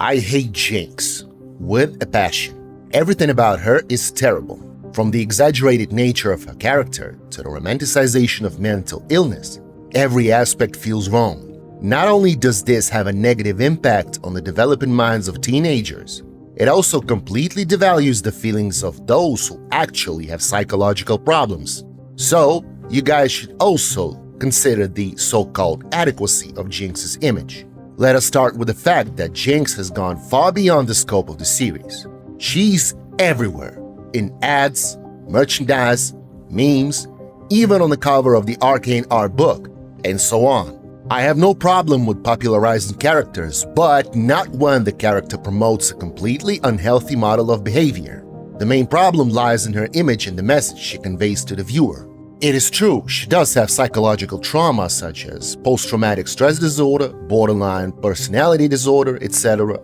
I hate Jinx with a passion. Everything about her is terrible. From the exaggerated nature of her character to the romanticization of mental illness, every aspect feels wrong. Not only does this have a negative impact on the developing minds of teenagers, it also completely devalues the feelings of those who actually have psychological problems. So, you guys should also consider the so-called adequacy of Jinx's image. Let us start with the fact that Jinx has gone far beyond the scope of the series. She's everywhere, in ads, merchandise, memes, even on the cover of the Arcane art book, and so on. I have no problem with popularizing characters, but not when the character promotes a completely unhealthy model of behavior. The main problem lies in her image and the message she conveys to the viewer. It is true, she does have psychological trauma such as post-traumatic stress disorder, borderline personality disorder, etc.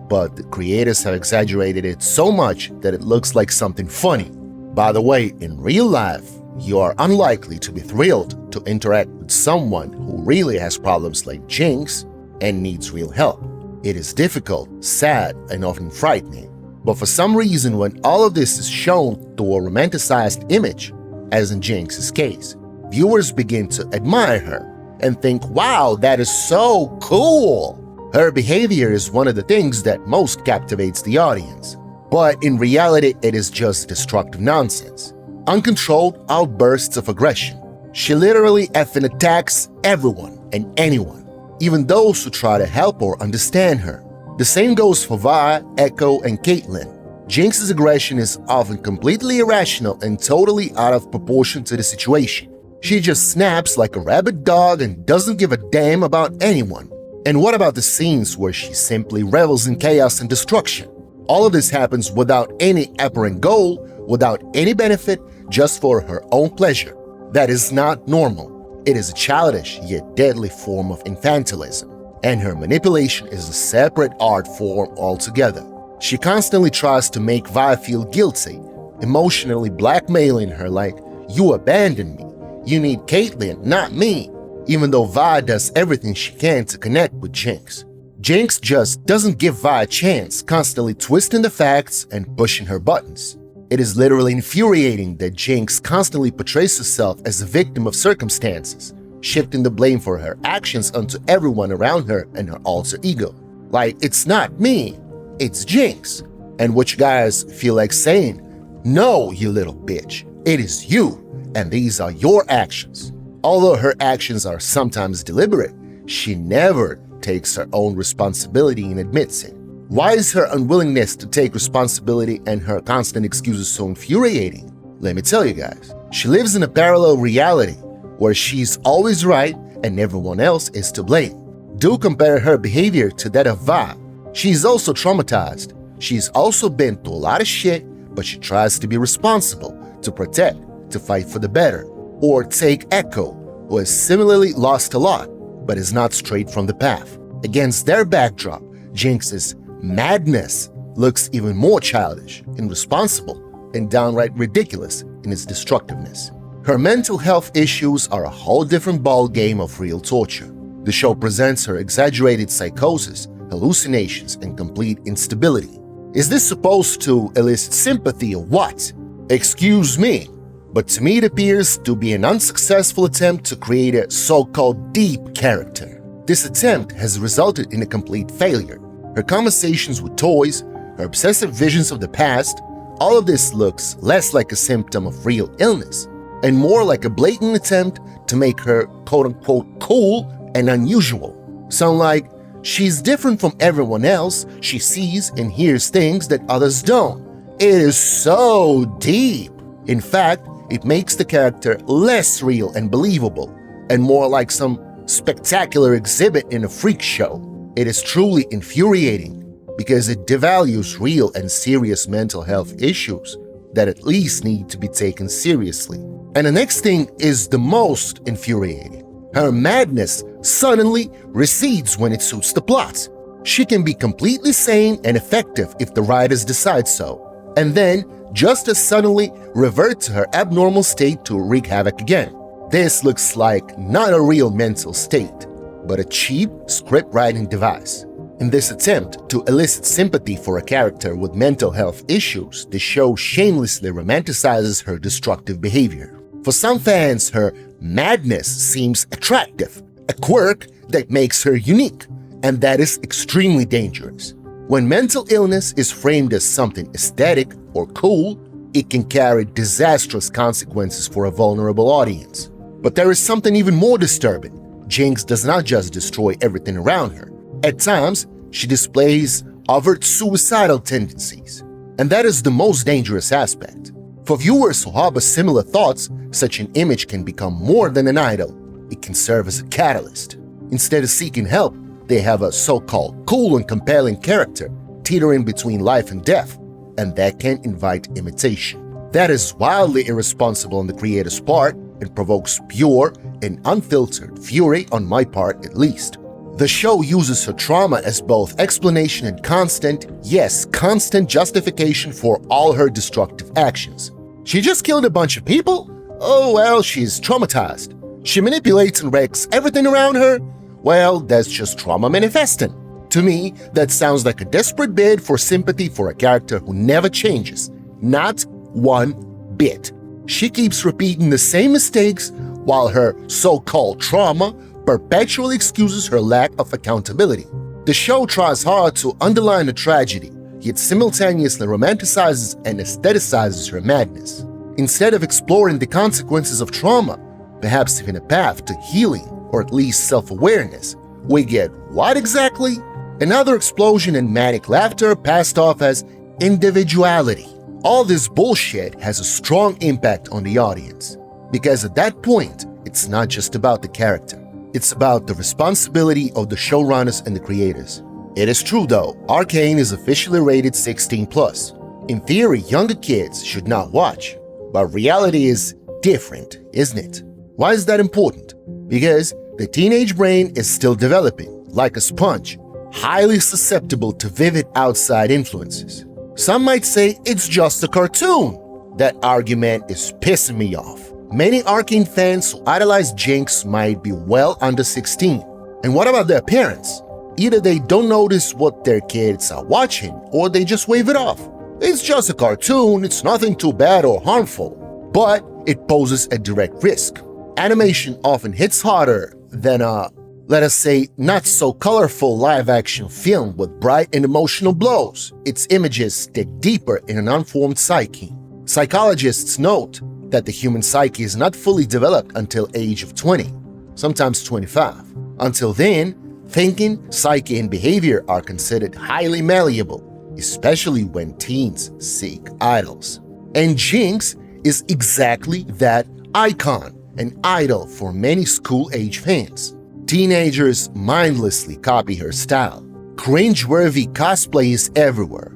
But the creators have exaggerated it so much that it looks like something funny. By the way, in real life, you are unlikely to be thrilled to interact with someone who really has problems like Jinx and needs real help. It is difficult, sad, and often frightening. But for some reason, when all of this is shown through a romanticized image, as in Jinx's case, viewers begin to admire her and think, wow, that is so cool! Her behavior is one of the things that most captivates the audience. But in reality, it is just destructive nonsense. Uncontrolled outbursts of aggression. She literally effing attacks everyone and anyone, even those who try to help or understand her. The same goes for Vi, Echo, and Caitlyn. Jinx's aggression is often completely irrational and totally out of proportion to the situation. She just snaps like a rabid dog and doesn't give a damn about anyone. And what about the scenes where she simply revels in chaos and destruction? All of this happens without any apparent goal, without any benefit, just for her own pleasure. That is not normal. It is a childish yet deadly form of infantilism, and her manipulation is a separate art form altogether. She constantly tries to make Vi feel guilty, emotionally blackmailing her like, "You abandoned me. You need Caitlyn, not me," even though Vi does everything she can to connect with Jinx. Jinx just doesn't give Vi a chance, constantly twisting the facts and pushing her buttons. It is literally infuriating that Jinx constantly portrays herself as a victim of circumstances, shifting the blame for her actions onto everyone around her and her alter ego. Like, it's not me, it's Jinx. And what you guys feel like saying, no, you little bitch, it is you, and these are your actions. Although her actions are sometimes deliberate, she never takes her own responsibility and admits it. Why is her unwillingness to take responsibility and her constant excuses so infuriating? Let me tell you guys, she lives in a parallel reality where she's always right and everyone else is to blame. Do compare her behavior to that of Vi. She's also traumatized. She's also been through a lot of shit, but she tries to be responsible, to protect, to fight for the better. Or take Echo, who has similarly lost a lot, but is not straight from the path. Against their backdrop, Jinx's madness looks even more childish, irresponsible, and downright ridiculous in its destructiveness. Her mental health issues are a whole different ballgame of real torture. The show presents her exaggerated psychosis, hallucinations, and complete instability. Is this supposed to elicit sympathy or what? Excuse me, but to me it appears to be an unsuccessful attempt to create a so-called deep character. This attempt has resulted in a complete failure. Her conversations with toys, her obsessive visions of the past, all of this looks less like a symptom of real illness and more like a blatant attempt to make her quote-unquote cool and unusual. Sound like she's different from everyone else, she sees and hears things that others don't. It is so deep. In fact, it makes the character less real and believable and more like some spectacular exhibit in a freak show. It is truly infuriating because it devalues real and serious mental health issues that at least need to be taken seriously. And the next thing is the most infuriating. Her madness suddenly recedes when it suits the plot. She can be completely sane and effective if the writers decide so, and then just as suddenly revert to her abnormal state to wreak havoc again. This looks like not a real mental state, but a cheap script writing device. In this attempt to elicit sympathy for a character with mental health issues, the show shamelessly romanticizes her destructive behavior. For some fans, her madness seems attractive, a quirk that makes her unique, and that is extremely dangerous. When mental illness is framed as something aesthetic or cool, it can carry disastrous consequences for a vulnerable audience. But there is something even more disturbing. Jinx does not just destroy everything around her. At times, she displays overt suicidal tendencies, and that is the most dangerous aspect. For viewers who harbor similar thoughts, such an image can become more than an idol. It can serve as a catalyst. Instead of seeking help, they have a so-called cool and compelling character teetering between life and death, and that can invite imitation. That is wildly irresponsible on the creator's part and provokes pure and unfiltered fury on my part at least. The show uses her trauma as both explanation and constant, yes, constant justification for all her destructive actions. She just killed a bunch of people? Oh well, she's traumatized. She manipulates and wrecks everything around her? Well, that's just trauma manifesting. To me, that sounds like a desperate bid for sympathy for a character who never changes, not one bit. She keeps repeating the same mistakes while her so-called trauma perpetually excuses her lack of accountability. The show tries hard to underline the tragedy, yet simultaneously romanticizes and aestheticizes her madness. Instead of exploring the consequences of trauma, perhaps even a path to healing or at least self-awareness, we get what exactly? Another explosion in manic laughter passed off as individuality. All this bullshit has a strong impact on the audience, because at that point, it's not just about the character. It's about the responsibility of the showrunners and the creators. It is true though, Arcane is officially rated 16+. In theory, younger kids should not watch, but reality is different, isn't it? Why is that important? Because the teenage brain is still developing, like a sponge, highly susceptible to vivid outside influences. Some might say it's just a cartoon. That argument is pissing me off. Many Arcane fans who idolize Jinx might be well under 16. And what about their parents? Either they don't notice what their kids are watching, or they just wave it off. It's just a cartoon, it's nothing too bad or harmful. But it poses a direct risk. Animation often hits harder than a, let us say, not-so-colorful live-action film with bright and emotional blows. Its images stick deeper in an unformed psyche. Psychologists note that the human psyche is not fully developed until age of 20, sometimes 25. Until then, thinking, psyche, and behavior are considered highly malleable, especially when teens seek idols. And Jinx is exactly that icon, an idol for many school-age fans. Teenagers mindlessly copy her style. Cringe-worthy cosplay is everywhere.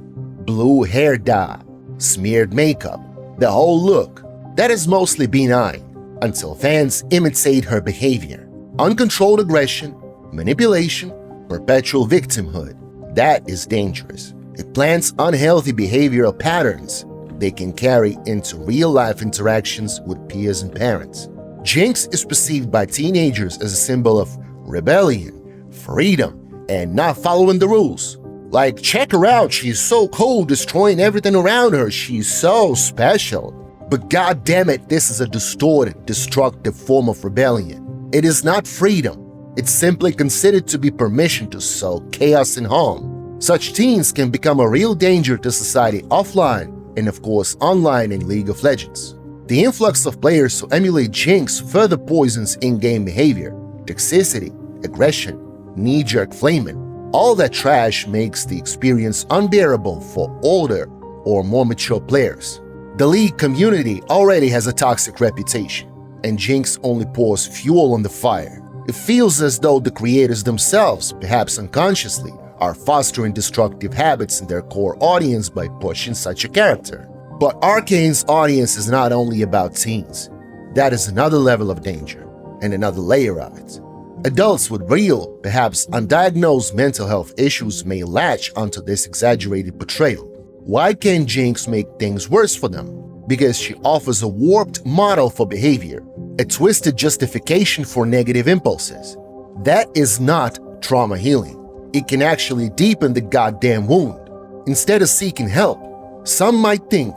Blue hair dye, smeared makeup, the whole look. That is mostly benign, until fans imitate her behavior. Uncontrolled aggression, manipulation, perpetual victimhood. That is dangerous. It plants unhealthy behavioral patterns they can carry into real-life interactions with peers and parents. Jinx is perceived by teenagers as a symbol of rebellion, freedom, and not following the rules. Like, check her out, she's so cool, destroying everything around her, she's so special. But god damn it, this is a distorted, destructive form of rebellion. It is not freedom. It's simply considered to be permission to sow chaos and harm. Such teens can become a real danger to society offline and of course online in League of Legends. The influx of players who emulate Jinx further poisons in-game behavior, toxicity, aggression, knee-jerk flaming. All that trash makes the experience unbearable for older or more mature players. The League community already has a toxic reputation, and Jinx only pours fuel on the fire. It feels as though the creators themselves, perhaps unconsciously, are fostering destructive habits in their core audience by pushing such a character. But Arcane's audience is not only about teens. That is another level of danger, and another layer of it. Adults with real, perhaps undiagnosed mental health issues may latch onto this exaggerated portrayal. Why can't Jinx make things worse for them? Because she offers a warped model for behavior, a twisted justification for negative impulses. That is not trauma healing. it can actually deepen the goddamn wound. Instead of seeking help, some might think,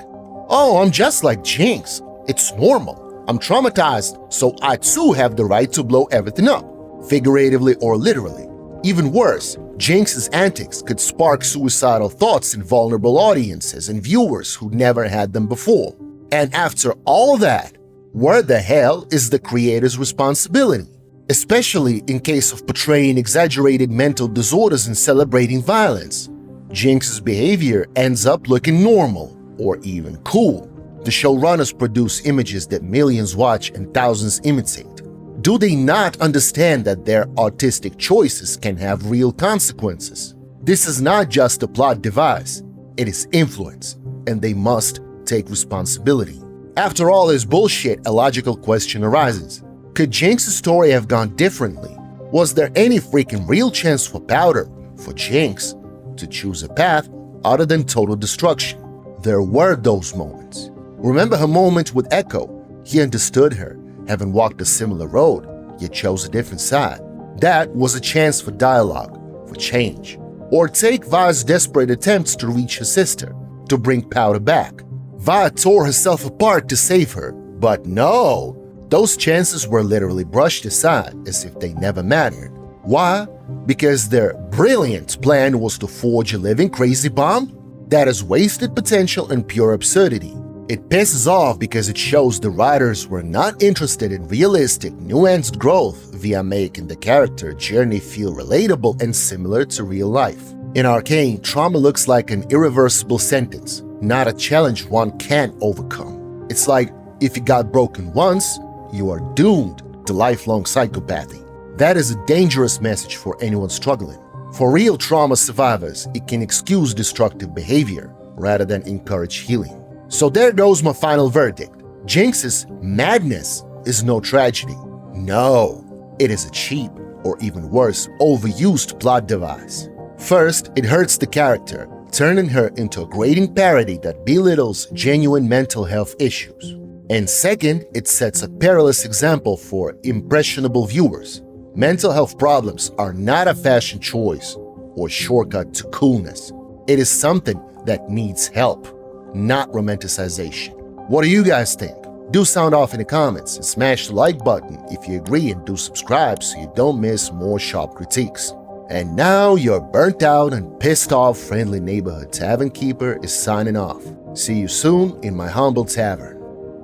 oh, I'm just like Jinx. It's normal. I'm traumatized, so I too have the right to blow everything up, figuratively or literally. Even worse, Jinx's antics could spark suicidal thoughts in vulnerable audiences and viewers who never had them before. And after all that, where the hell is the creator's responsibility? Especially in case of portraying exaggerated mental disorders and celebrating violence. Jinx's behavior ends up looking normal, or even cool. The showrunners produce images that millions watch and thousands imitate. Do they not understand that their artistic choices can have real consequences? This is not just a plot device, it is influence, and they must take responsibility. After all this bullshit, a logical question arises. Could Jinx's story have gone differently? Was there any freaking real chance for Powder, for Jinx, to choose a path other than total destruction? There were those moments. Remember her moment with Echo? He understood her, having walked a similar road, yet chose a different side. That was a chance for dialogue, for change. Or take Vi's desperate attempts to reach her sister, to bring Powder back. Vi tore herself apart to save her, but no! Those chances were literally brushed aside as if they never mattered. Why? Because their brilliant plan was to forge a living crazy bomb? That is wasted potential and pure absurdity. It pisses off because it shows the writers were not interested in realistic, nuanced growth via making the character journey feel relatable and similar to real life. In Arcane, trauma looks like an irreversible sentence, not a challenge one can't overcome. It's like, if you got broken once, you are doomed to lifelong psychopathy. That is a dangerous message for anyone struggling. For real trauma survivors, it can excuse destructive behavior rather than encourage healing. So there goes my final verdict. Jinx's madness is no tragedy. No, it is a cheap, or even worse, overused plot device. First, it hurts the character, turning her into a grating parody that belittles genuine mental health issues. And second, it sets a perilous example for impressionable viewers. Mental health problems are not a fashion choice or shortcut to coolness. It is something that needs help, not romanticization. What do you guys think? Do sound off in the comments and smash the like button if you agree, and do subscribe so you don't miss more sharp critiques. And now your burnt out and pissed off friendly neighborhood tavern keeper is signing off. See you soon in my humble tavern.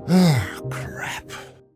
Ah, crap.